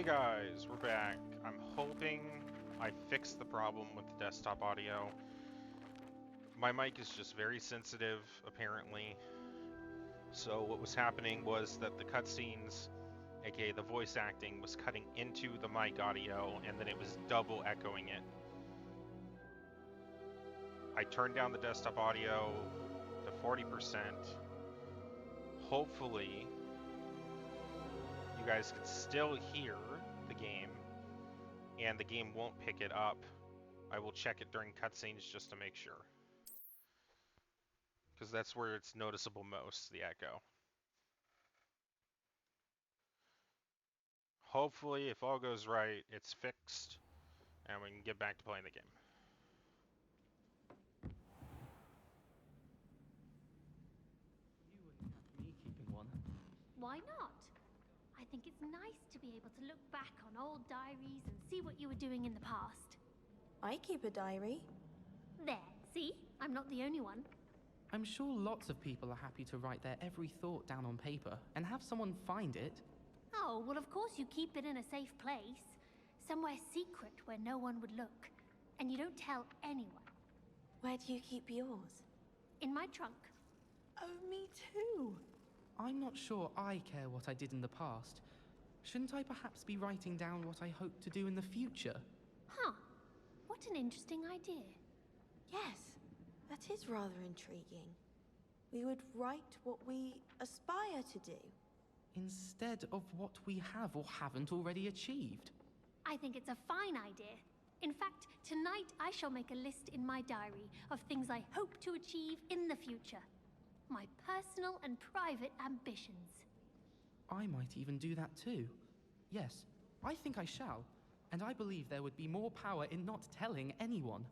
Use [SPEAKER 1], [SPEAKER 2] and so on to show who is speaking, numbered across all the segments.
[SPEAKER 1] Hey guys, we're back. I'm hoping I fixed the problem with the desktop audio. My mic is just very sensitive, apparently. So what was happening was that the cutscenes, aka the voice acting, was cutting into the mic audio, and then it was double echoing it. I turned down the desktop audio to 40%. Hopefully, you guys can still hear the game, and the game won't pick it up. I will check it during cutscenes just to make sure, because that's where it's noticeable most, the echo. Hopefully, if all goes right, it's fixed, and we can get back to playing the game.
[SPEAKER 2] You wouldn't have me keeping one.
[SPEAKER 3] Why not? I think it's nice to be able to look back on old diaries and see what you were doing in the past.
[SPEAKER 4] I keep a diary.
[SPEAKER 3] There, see? I'm not the only one.
[SPEAKER 2] I'm sure lots of people are happy to write their every thought down on paper and have someone find it.
[SPEAKER 3] Oh, well, of course you keep it in a safe place. Somewhere secret where no one would look. And you don't tell anyone.
[SPEAKER 4] Where do you keep yours?
[SPEAKER 3] In my trunk.
[SPEAKER 4] Oh, me too.
[SPEAKER 2] I'm not sure I care what I did in the past. Shouldn't I perhaps be writing down what I hope to do in the future?
[SPEAKER 3] Huh. What an interesting idea.
[SPEAKER 4] Yes, that is rather intriguing. We would write what we aspire to do.
[SPEAKER 2] Instead of what we have or haven't already achieved.
[SPEAKER 3] I think it's a fine idea. In fact, tonight I shall make a list in my diary of things I hope to achieve in the future. My personal and private ambitions.
[SPEAKER 2] I might even do that too. Yes, I think I shall. And I believe there would be more power in not telling anyone.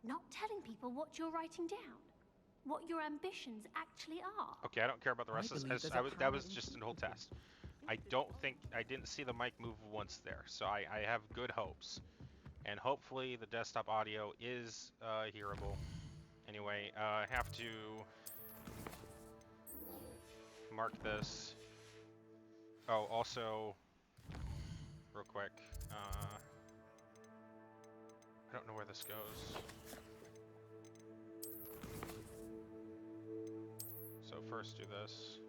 [SPEAKER 3] Not telling people what you're writing down. What your ambitions actually are.
[SPEAKER 1] Okay, I don't care about the rest
[SPEAKER 2] I
[SPEAKER 1] of
[SPEAKER 2] believe
[SPEAKER 1] this.
[SPEAKER 2] there's a
[SPEAKER 1] That
[SPEAKER 2] power
[SPEAKER 1] was
[SPEAKER 2] in-
[SPEAKER 1] just an whole test. I didn't see the mic move once there, so I have good hopes. And hopefully the desktop audio is hearable. Anyway, I have to mark this. Oh, also, real quick, I don't know where this goes. So first do this.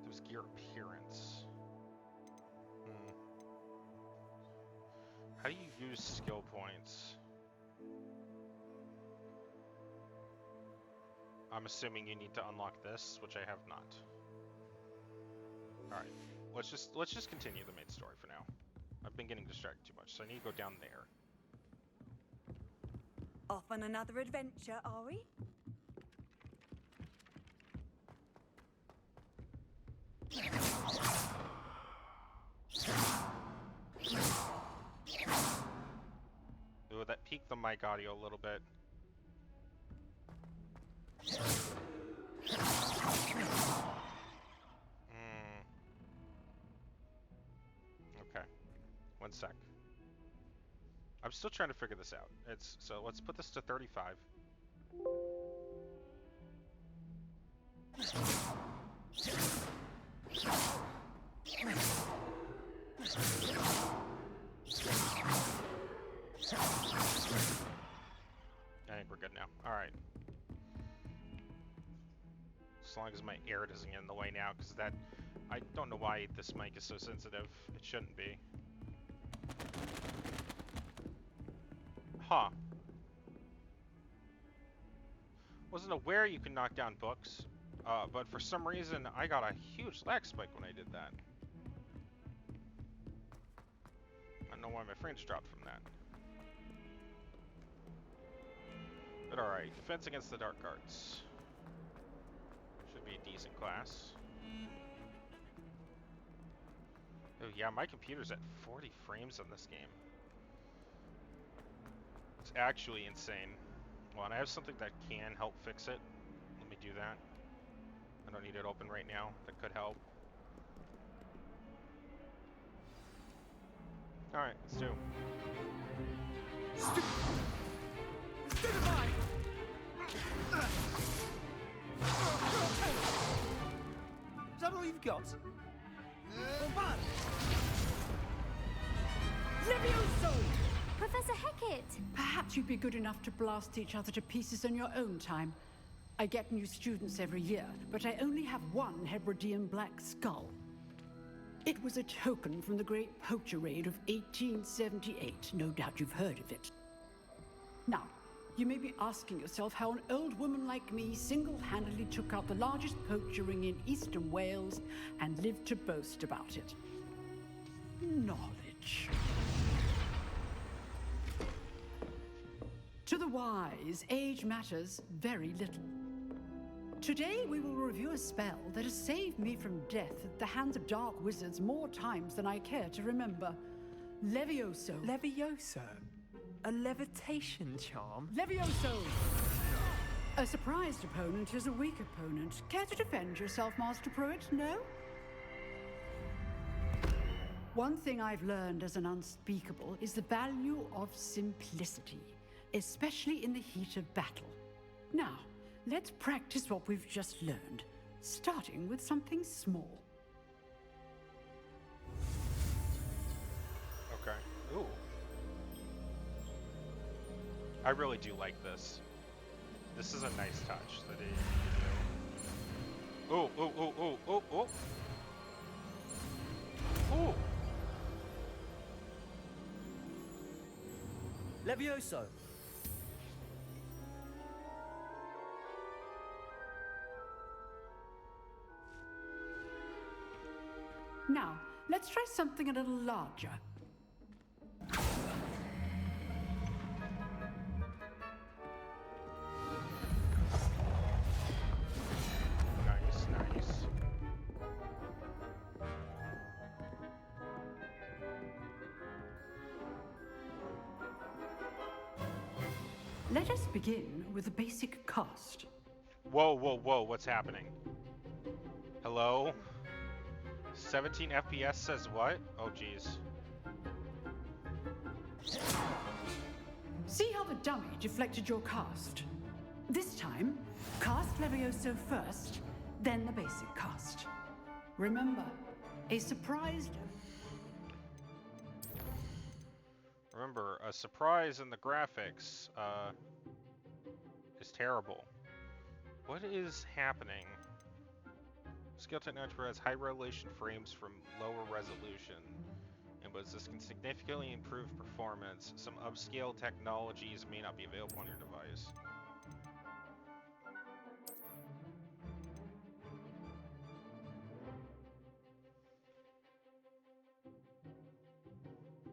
[SPEAKER 1] There's gear appearance. How do you use skill points? I'm assuming you need to unlock this, which I have not. All right, let's just continue the main story for now. I've been getting distracted too much, so I need to go down there.
[SPEAKER 5] Off on another adventure, are we?
[SPEAKER 1] Ooh, that peaked the mic audio a little bit. Okay, one sec. I'm still trying to figure this out. So let's put this to 35. I think we're good now. Alright. As long as my air doesn't get in the way now, because that... I don't know why this mic is so sensitive. It shouldn't be. Huh. Wasn't aware you could knock down books, but for some reason I got a huge lag spike when I did that. I don't know why my frames dropped from that. But alright, defense against the dark arts. Should be a decent class. Oh yeah, my computer's at 40 frames on this game. It's actually insane. Well, and I have something that can help fix it. Let me do that. I don't need it open right now. That could help. Alright, let's do.
[SPEAKER 5] Stupefy! Is that all you've got? Bombard! Levioso!
[SPEAKER 3] Professor Hecat!
[SPEAKER 6] Perhaps you'd be good enough to blast each other to pieces in your own time. I get new students every year, but I only have one Hebridean black skull. It was a token from the Great Poacher Raid of 1878. No doubt you've heard of it. Now, you may be asking yourself how an old woman like me single-handedly took out the largest poacher ring in eastern Wales and lived to boast about it. Knowledge. To the wise, age matters very little. Today we will review a spell that has saved me from death at the hands of dark wizards more times than I care to remember. Levioso.
[SPEAKER 7] Levioso? A levitation charm?
[SPEAKER 6] Levioso! A surprised opponent is a weak opponent. Care to defend yourself, Master Pruitt? No? One thing I've learned as an unspeakable is the value of simplicity, especially in the heat of battle. Now, let's practice what we've just learned, starting with something small.
[SPEAKER 1] Okay. Ooh. I really do like this. This is a nice touch that they do. Ooh, ooh, ooh, ooh, ooh, ooh. Ooh.
[SPEAKER 7] Levioso!
[SPEAKER 6] Now, let's try something a little larger.
[SPEAKER 1] Nice, nice.
[SPEAKER 6] Let us begin with a basic cast.
[SPEAKER 1] Whoa, whoa, whoa, what's happening? Hello? 17 FPS says what? Oh, jeez.
[SPEAKER 6] See how the dummy deflected your cast? This time, cast Levioso first, then the basic cast. Remember, a surprised...
[SPEAKER 1] Remember, a surprise in the graphics is terrible. What is happening? Scale technology has high resolution frames from lower resolution, and but this can significantly improve performance. Some upscale technologies may not be available on your device.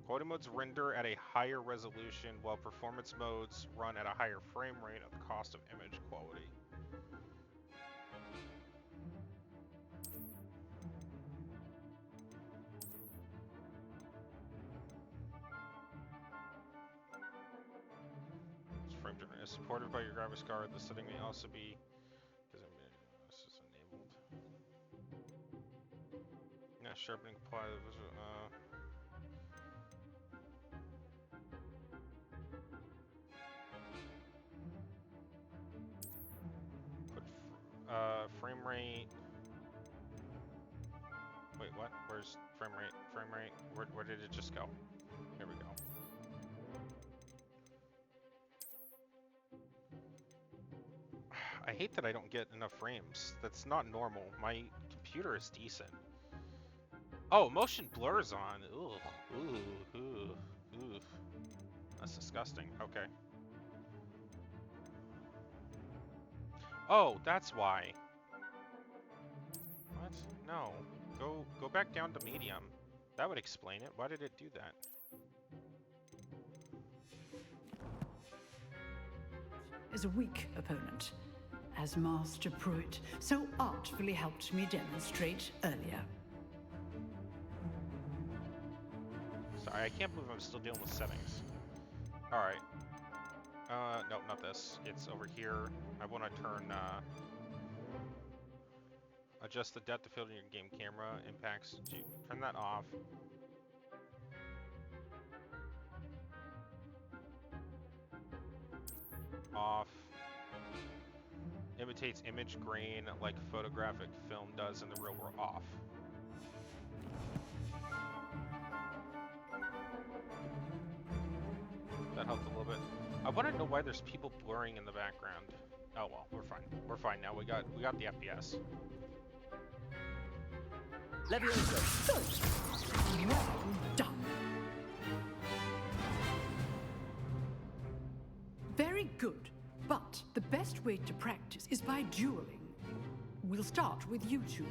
[SPEAKER 1] Quality modes render at a higher resolution, while performance modes run at a higher frame rate at the cost of image quality. This frame generator is supported by your graphics card. The setting may also be because this is enabled. Yeah, sharpening apply the visual. Frame rate. Wait, what? Where's frame rate? Frame rate? Where did it just go? Here we go. I hate that I don't get enough frames. That's not normal. My computer is decent. Oh, motion blur's on. Ugh. Ooh. Ooh. Ooh. That's disgusting. Okay. Oh, that's why. What? No. Go back down to medium. That would explain it. Why did it do that?
[SPEAKER 6] Is a weak opponent, as Master Pruitt so artfully helped me demonstrate earlier.
[SPEAKER 1] Sorry, I can't believe I'm still dealing with settings. Alright. No, not this. It's over here. I want to turn, adjust the depth of field in your game camera impacts. Turn that off. off. Imitates image grain like photographic film does in the real world, off. That helped a little bit. I want to know why there's people blurring in the background. Oh well, we're fine. We're fine now. We got the FPS.
[SPEAKER 7] Levioso.
[SPEAKER 6] Good. Well done. Very good. But the best way to practice is by dueling. We'll start with you two.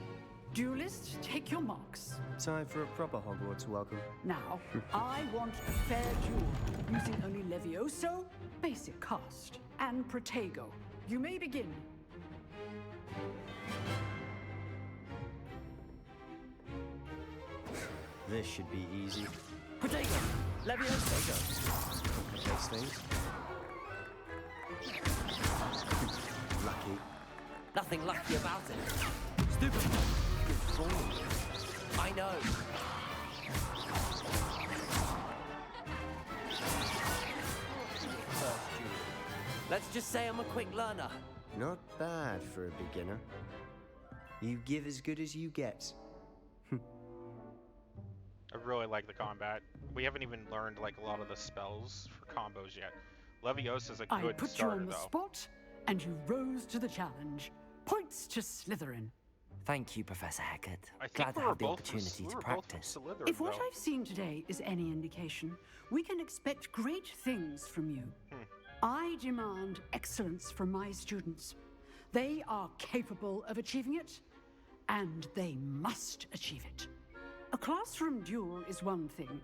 [SPEAKER 6] Duelists, take your marks.
[SPEAKER 7] Time for a proper Hogwarts welcome.
[SPEAKER 6] Now, I want a fair duel, using only Levioso, basic cast, and Protego. You may begin.
[SPEAKER 7] This should be easy.
[SPEAKER 5] Protego! Levioso!
[SPEAKER 7] Those things. Lucky.
[SPEAKER 5] Nothing lucky about it. Stupid.
[SPEAKER 7] Good form.
[SPEAKER 5] I know.
[SPEAKER 7] First duel.
[SPEAKER 5] Let's just say I'm a quick learner.
[SPEAKER 7] Not bad for a beginner. You give as good as you get.
[SPEAKER 1] I really like the combat. We haven't even learned like a lot of the spells for combos yet. Leviosa's a
[SPEAKER 6] I
[SPEAKER 1] good
[SPEAKER 6] put you
[SPEAKER 1] starter
[SPEAKER 6] on the
[SPEAKER 1] though.
[SPEAKER 6] spot, and you rose to the challenge. Points to Slytherin.
[SPEAKER 5] Thank you, Professor Hackett.
[SPEAKER 1] I think
[SPEAKER 5] Glad to
[SPEAKER 1] we were
[SPEAKER 5] have the
[SPEAKER 1] both from-
[SPEAKER 5] opportunity
[SPEAKER 1] we
[SPEAKER 5] to
[SPEAKER 1] were both from
[SPEAKER 5] practice.
[SPEAKER 1] Slytherin,
[SPEAKER 6] If what
[SPEAKER 1] though.
[SPEAKER 6] I've seen today is any indication, we can expect great things from you. I demand excellence from my students. They are capable of achieving it, and they must achieve it. A classroom duel is one thing,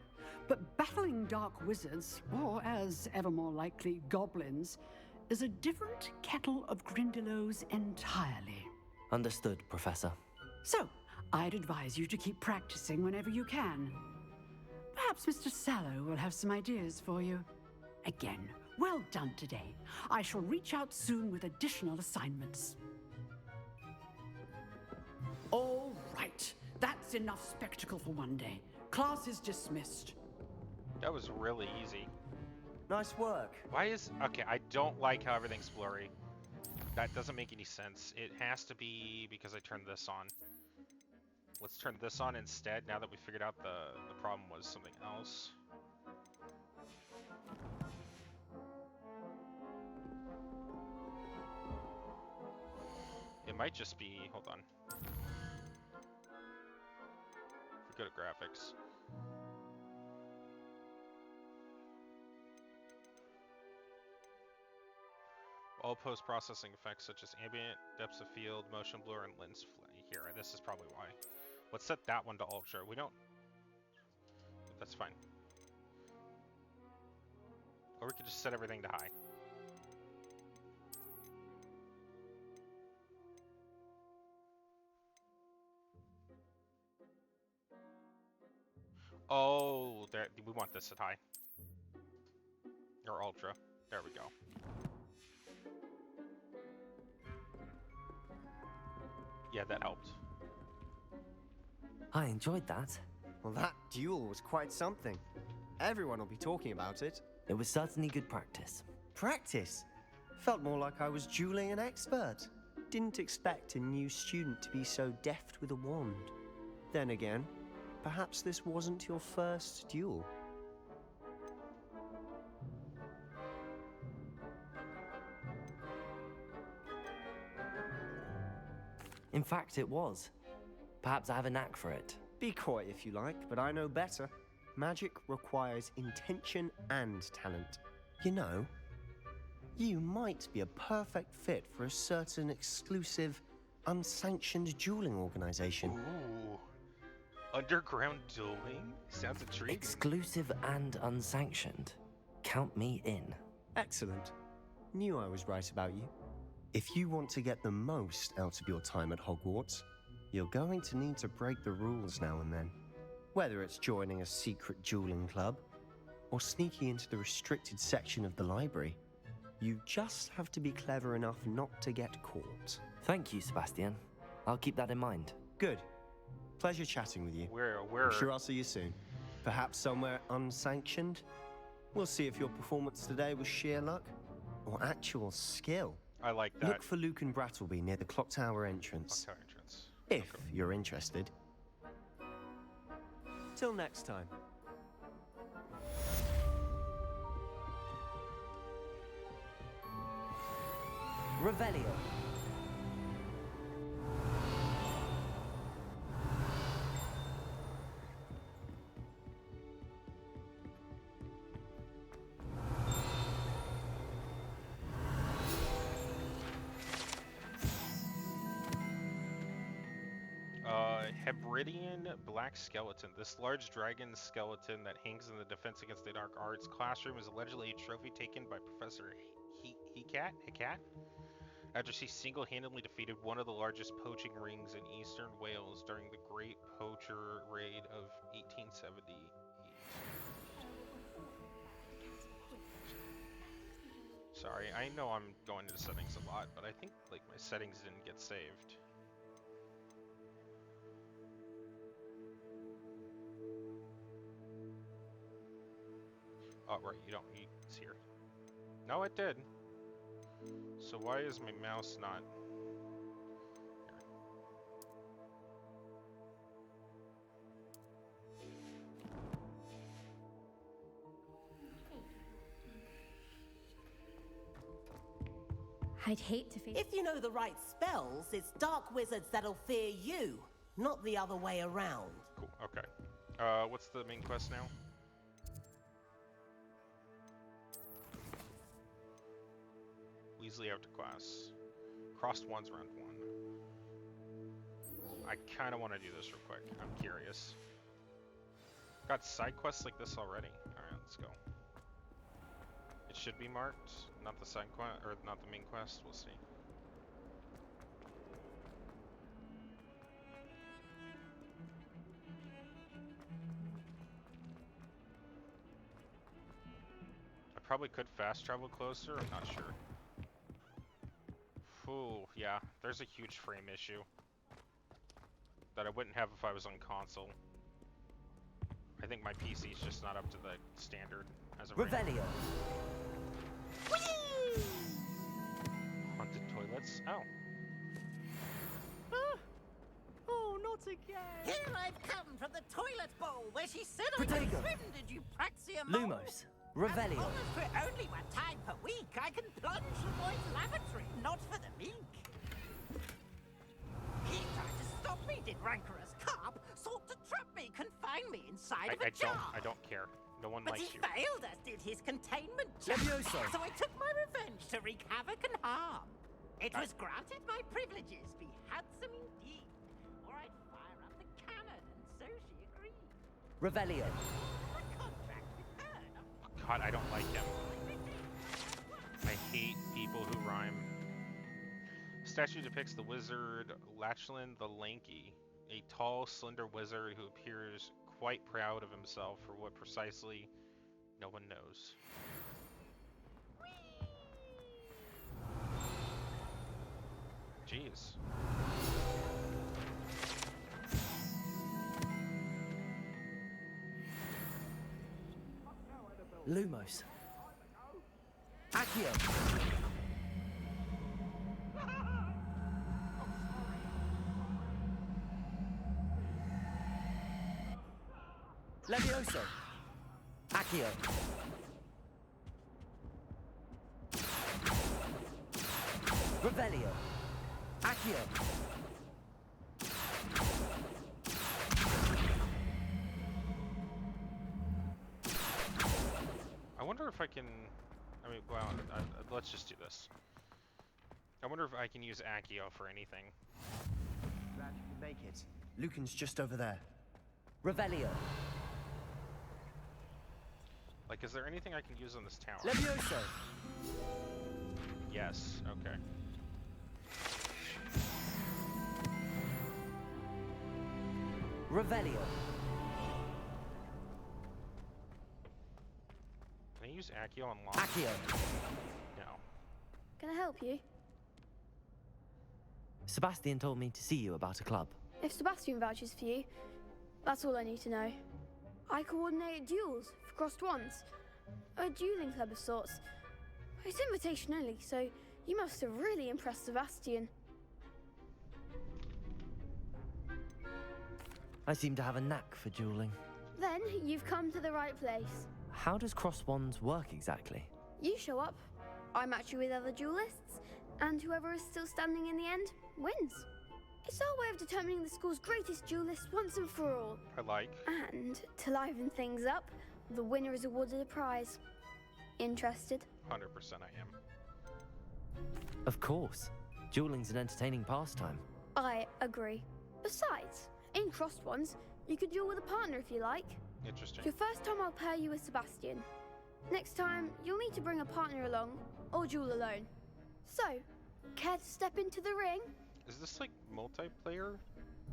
[SPEAKER 6] but battling dark wizards, or as ever more likely, goblins, is a different kettle of Grindylows entirely.
[SPEAKER 5] Understood, Professor.
[SPEAKER 6] So, I'd advise you to keep practicing whenever you can. Perhaps Mr. Sallow will have some ideas for you. Again, well done today. I shall reach out soon with additional assignments. All right. That's enough spectacle for one day. Class is dismissed.
[SPEAKER 1] That was really easy.
[SPEAKER 7] Nice work.
[SPEAKER 1] Why is... Okay, I don't like how everything's blurry. That doesn't make any sense. It has to be because I turned this on. Let's turn this on instead, now that we figured out the problem was something else. It might just be... Hold on. If we go to graphics. All post-processing effects such as ambient, depths of field, motion blur, and lens flare. Here, this is probably why. Let's set that one to ultra. We don't... That's fine. Or we could just set everything to high. Oh, there, we want this at high. Or ultra. There we go. Yeah, that helped.
[SPEAKER 5] I enjoyed that.
[SPEAKER 7] Well, that duel was quite something. Everyone will be talking about it.
[SPEAKER 5] It was certainly good practice.
[SPEAKER 7] Practice? Felt more like I was dueling an expert. Didn't expect a new student to be so deft with a wand. Then again, perhaps this wasn't your first duel.
[SPEAKER 5] In fact, it was. Perhaps I have a knack for it.
[SPEAKER 7] Be coy if you like, but I know better. Magic requires intention and talent. You know, you might be a perfect fit for a certain exclusive, unsanctioned dueling organization.
[SPEAKER 1] Ooh. Underground dueling? Sounds intriguing.
[SPEAKER 5] Exclusive and unsanctioned. Count me in.
[SPEAKER 7] Excellent. Knew I was right about you. If you want to get the most out of your time at Hogwarts, you're going to need to break the rules now and then. Whether it's joining a secret dueling club, or sneaking into the restricted section of the library, you just have to be clever enough not to get caught.
[SPEAKER 5] Thank you, Sebastian. I'll keep that in mind.
[SPEAKER 7] Good. Pleasure chatting with you.
[SPEAKER 1] We're
[SPEAKER 7] I'm sure I'll see you soon. Perhaps somewhere unsanctioned? We'll see if your performance today was sheer luck, or actual skill.
[SPEAKER 1] I like that.
[SPEAKER 7] Look for Luke and Brattleby near the clock tower entrance.
[SPEAKER 1] Clock tower entrance.
[SPEAKER 7] If you're interested. Till next time.
[SPEAKER 5] Revelio.
[SPEAKER 1] Hebridean black skeleton. This large dragon skeleton that hangs in the Defense Against the Dark Arts classroom is allegedly a trophy taken by Professor Hicat after she single-handedly defeated one of the largest poaching rings in eastern Wales during the Great Poacher Raid of 1878. Sorry, I know I'm going into settings a lot, but I think like my settings didn't get saved. Oh, right, you don't need it's here. No, it did. So why is my mouse not...
[SPEAKER 3] I'd hate to face.
[SPEAKER 8] If you know the right spells, it's dark wizards that'll fear you, not the other way around.
[SPEAKER 1] Cool, okay. What's the main quest now? Weasley out to class. Crossed wands round 1. I kind of want to do this real quick. I'm curious. Got side quests like this already. Alright, let's go. It should be marked, not the side quest, or not the main quest. We'll see. I probably could fast travel closer, I'm not sure. Ooh, yeah, there's a huge frame issue that I wouldn't have if I was on console. I think my PC's just not up to the standard as of right now.
[SPEAKER 5] Revelio.
[SPEAKER 1] Haunted toilets? Oh.
[SPEAKER 8] Oh, not again. Here I've come from the toilet bowl where she said I
[SPEAKER 5] Protego.
[SPEAKER 8] was trimmed, you praxia mole.
[SPEAKER 5] Lumos. Revelio.
[SPEAKER 8] As long as for only one time per week, I can plunge the boy's lavatory, not for the meek. He tried to stop me, did rancorous carp, sought to trap me, confine me inside of a jar.
[SPEAKER 1] I don't care. No one
[SPEAKER 8] But
[SPEAKER 1] likes
[SPEAKER 8] he
[SPEAKER 1] you.
[SPEAKER 8] failed, as did his containment check.
[SPEAKER 5] Levioso.
[SPEAKER 8] So I took my revenge to wreak havoc and harm. It was granted my privileges be handsome indeed, or I'd fire up the cannon, and so she agreed.
[SPEAKER 5] Revelio.
[SPEAKER 8] The contract with her.
[SPEAKER 1] God, I don't like him. I hate people who rhyme. Statue depicts the wizard Lachlan the Lanky, a tall, slender wizard who appears quite proud of himself for what precisely no one knows. Jeez.
[SPEAKER 5] Lumos. Accio. Levioso. Accio. Revelio. Accio.
[SPEAKER 1] I wonder if I can... I mean, well, let's just do this. I wonder if I can use Accio for anything.
[SPEAKER 7] Glad you can make it. Lucan's just over there.
[SPEAKER 5] Revelio.
[SPEAKER 1] Like, is there anything I can use on this tower?
[SPEAKER 5] Levioso.
[SPEAKER 1] Yes, okay.
[SPEAKER 5] Revelio.
[SPEAKER 1] Can I use Accio on lock?
[SPEAKER 5] Accio.
[SPEAKER 1] No.
[SPEAKER 9] Can I help you?
[SPEAKER 5] Sebastian told me to see you about a club.
[SPEAKER 9] If Sebastian vouches for you, that's all I need to know. I coordinate duels for crossed wands. A dueling club of sorts. It's invitation only, so you must have really impressed Sebastian.
[SPEAKER 5] I seem to have a knack for dueling.
[SPEAKER 9] Then you've come to the right place.
[SPEAKER 5] How does cross wands work exactly?
[SPEAKER 9] You show up, I match you with other duelists, and whoever is still standing in the end wins. It's our way of determining the school's greatest duelist once and for all.
[SPEAKER 1] I like.
[SPEAKER 9] And to liven things up, the winner is awarded a prize. Interested?
[SPEAKER 1] 100% I am.
[SPEAKER 5] Of course. Dueling's an entertaining pastime.
[SPEAKER 9] I agree. Besides, in crossed ones, you could duel with a partner if you like.
[SPEAKER 1] Interesting.
[SPEAKER 9] Your first time I'll pair you with Sebastian. Next time, you'll need to bring a partner along, or duel alone. So, care to step into the ring?
[SPEAKER 1] Is this like multiplayer?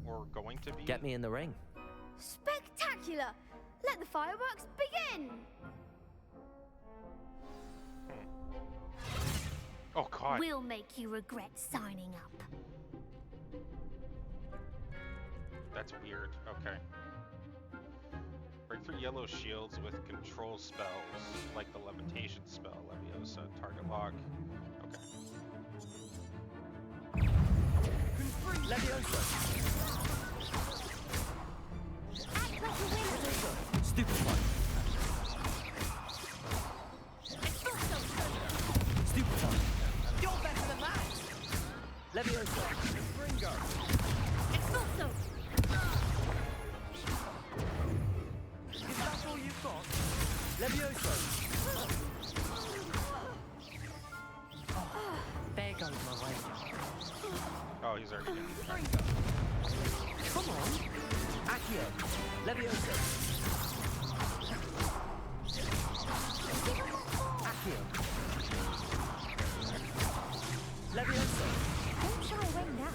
[SPEAKER 1] Or going to be?
[SPEAKER 5] Get me in the ring.
[SPEAKER 9] Spectacular! Let the fireworks begin!
[SPEAKER 1] Oh god.
[SPEAKER 3] We'll make you regret signing up.
[SPEAKER 1] That's weird. Okay. Break through yellow shields with control spells, like the levitation spell, Leviosa, target lock. Okay.
[SPEAKER 5] Leviosa! Stupid one! Stupid one!
[SPEAKER 8] You're better than that!
[SPEAKER 5] Leviosa!
[SPEAKER 8] Ringo!
[SPEAKER 3] Expulso!
[SPEAKER 5] Is that all you've got? Leviosa! Oh, there goes my way.
[SPEAKER 1] Oh, he's already in.
[SPEAKER 5] Come on! Accio! Leviosa! Accio! Leviosa!
[SPEAKER 10] Don't shy away now.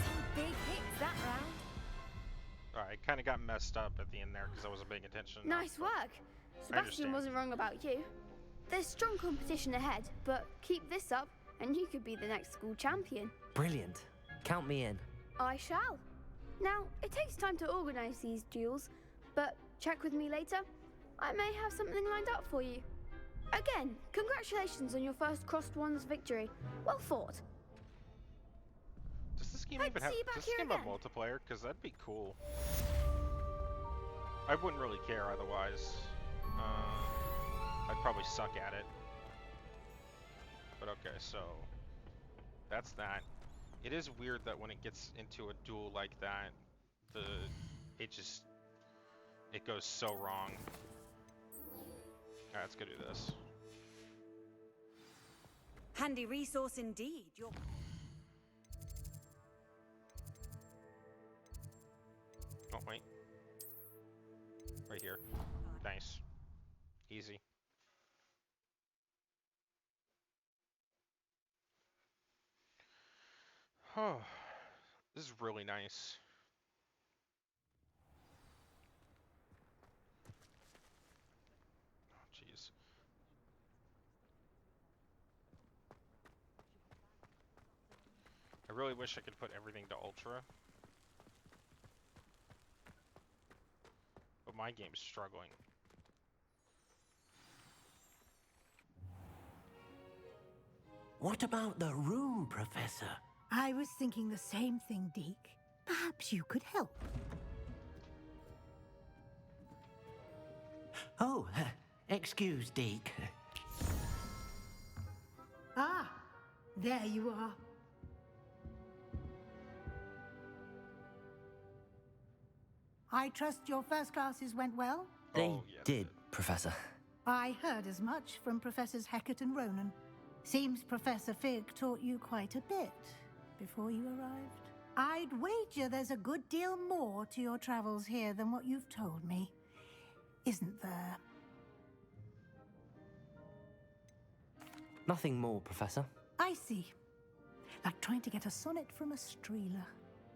[SPEAKER 10] Some big hits that round.
[SPEAKER 1] Alright, kind of got messed up at the end there because I wasn't paying attention.
[SPEAKER 9] Nice work. Sebastian
[SPEAKER 1] understand.
[SPEAKER 9] wasn't wrong about you. There's strong competition ahead, but keep this up and you could be the next school champion.
[SPEAKER 5] Brilliant. Count me in.
[SPEAKER 9] I shall. Now, it takes time to organise these duels, but check with me later. I may have something lined up for you. Again, congratulations on your first crossed ones victory. Well fought.
[SPEAKER 1] Does this game
[SPEAKER 9] Hope
[SPEAKER 1] even
[SPEAKER 9] to
[SPEAKER 1] have?
[SPEAKER 9] see you back
[SPEAKER 1] Does this
[SPEAKER 9] here
[SPEAKER 1] game have
[SPEAKER 9] again.
[SPEAKER 1] multiplayer? Because that'd be cool. I wouldn't really care otherwise. I'd probably suck at it. But okay, so that's that. It is weird that when it gets into a duel like that, it goes so wrong. Alright, let's go do this.
[SPEAKER 10] Handy resource indeed. You're...
[SPEAKER 1] Oh wait. Right here. Nice. Easy. Oh, this is really nice. Oh, jeez. I really wish I could put everything to ultra. But my game's struggling.
[SPEAKER 11] What about the room, Professor?
[SPEAKER 12] I was thinking the same thing, Deke. Perhaps you could help.
[SPEAKER 11] Oh, excuse, Deke.
[SPEAKER 12] Ah, there you are. I trust your first classes went well?
[SPEAKER 5] They
[SPEAKER 1] yes,
[SPEAKER 5] did, Professor.
[SPEAKER 12] I heard as much from Professors Hecat and Ronan. Seems Professor Fig taught you quite a bit before you arrived. I'd wager there's a good deal more to your travels here than what you've told me. Isn't there?
[SPEAKER 5] Nothing more, Professor.
[SPEAKER 12] I see. Like trying to get a sonnet from a streeler.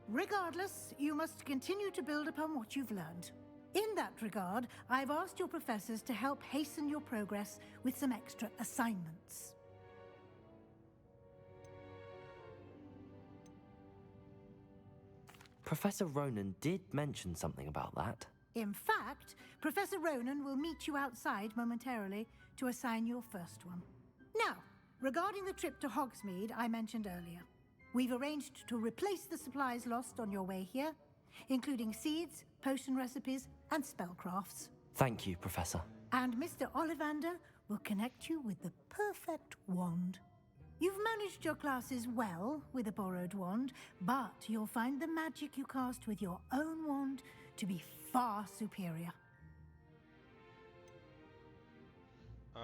[SPEAKER 12] Regardless, you must continue to build upon what you've learned. In that regard, I've asked your professors to help hasten your progress with some extra assignments.
[SPEAKER 5] Professor Ronan did mention something about that.
[SPEAKER 12] In fact, Professor Ronan will meet you outside momentarily to assign your first one. Now, regarding the trip to Hogsmeade I mentioned earlier, we've arranged to replace the supplies lost on your way here, including seeds, potion recipes, and spellcrafts.
[SPEAKER 5] Thank you, Professor.
[SPEAKER 12] And Mr. Ollivander will connect you with the perfect wand. You've managed your classes well with a borrowed wand, but you'll find the magic you cast with your own wand to be far superior.
[SPEAKER 1] Here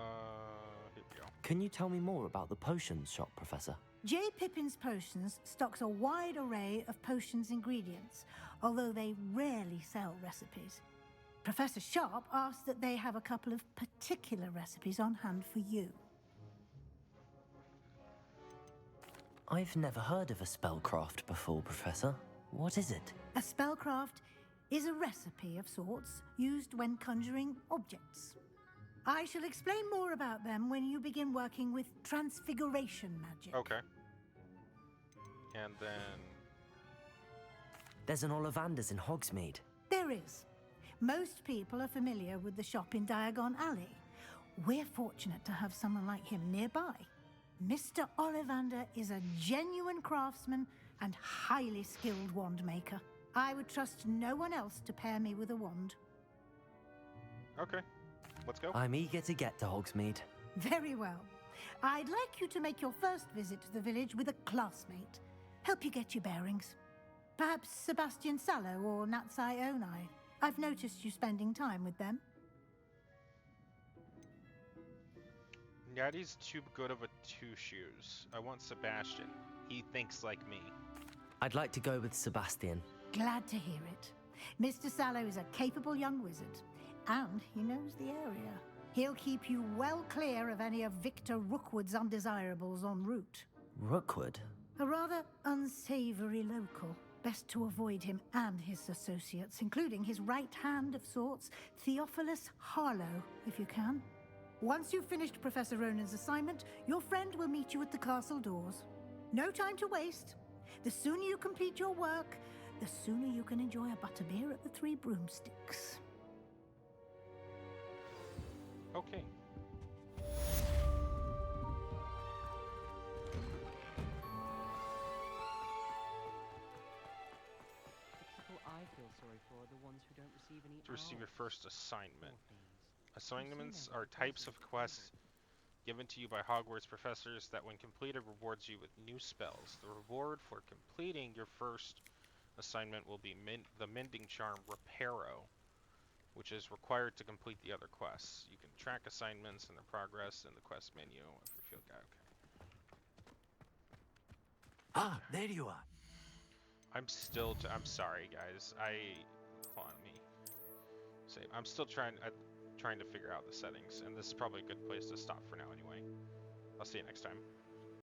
[SPEAKER 1] we go.
[SPEAKER 5] Can you tell me more about the potions shop, Professor?
[SPEAKER 12] J. Pippin's Potions stocks a wide array of potions ingredients, although they rarely sell recipes. Professor Sharp asked that they have a couple of particular recipes on hand for you.
[SPEAKER 5] I've never heard of a spellcraft before, Professor. What is it?
[SPEAKER 12] A spellcraft is a recipe of sorts used when conjuring objects. I shall explain more about them when you begin working with transfiguration magic.
[SPEAKER 1] Okay. And then...
[SPEAKER 5] There's an Ollivander's in Hogsmeade.
[SPEAKER 12] There is. Most people are familiar with the shop in Diagon Alley. We're fortunate to have someone like him nearby. Mr. Ollivander is a genuine craftsman and highly skilled wand maker. I would trust no one else to pair me with a wand.
[SPEAKER 1] Okay. Let's go.
[SPEAKER 5] I'm eager to get to Hogsmeade.
[SPEAKER 12] Very well. I'd like you to make your first visit to the village with a classmate. Help you get your bearings. Perhaps Sebastian Sallow or Natsai Onai. I've noticed you spending time with them.
[SPEAKER 1] Natty's too good of a two-shoes. I want Sebastian. He thinks like me.
[SPEAKER 5] I'd like to go with Sebastian.
[SPEAKER 12] Glad to hear it. Mr. Sallow is a capable young wizard, and he knows the area. He'll keep you well clear of any of Victor Rookwood's undesirables en route.
[SPEAKER 5] Rookwood?
[SPEAKER 12] A rather unsavory local. Best to avoid him and his associates, including his right hand of sorts, Theophilus Harlow, if you can. Once you've finished Professor Ronan's assignment, your friend will meet you at the castle doors. No time to waste. The sooner you complete your work, the sooner you can enjoy a butterbeer at the Three Broomsticks.
[SPEAKER 1] Okay.
[SPEAKER 2] People I feel sorry for are the ones who don't receive any
[SPEAKER 1] To receive your
[SPEAKER 2] hours.
[SPEAKER 1] first assignment.
[SPEAKER 2] Poor things.
[SPEAKER 1] Assignments are types of quests given to you by Hogwarts professors that when completed rewards you with new spells. The reward for completing your first assignment will be the Mending Charm Reparo, which is required to complete the other quests. You can track assignments and their progress in the quest menu of your field guide. Okay.
[SPEAKER 11] Ah, there you are.
[SPEAKER 1] I'm sorry, guys. Hold on, let me save. I'm still trying to figure out the settings, and this is probably a good place to stop for now anyway. I'll see you next time.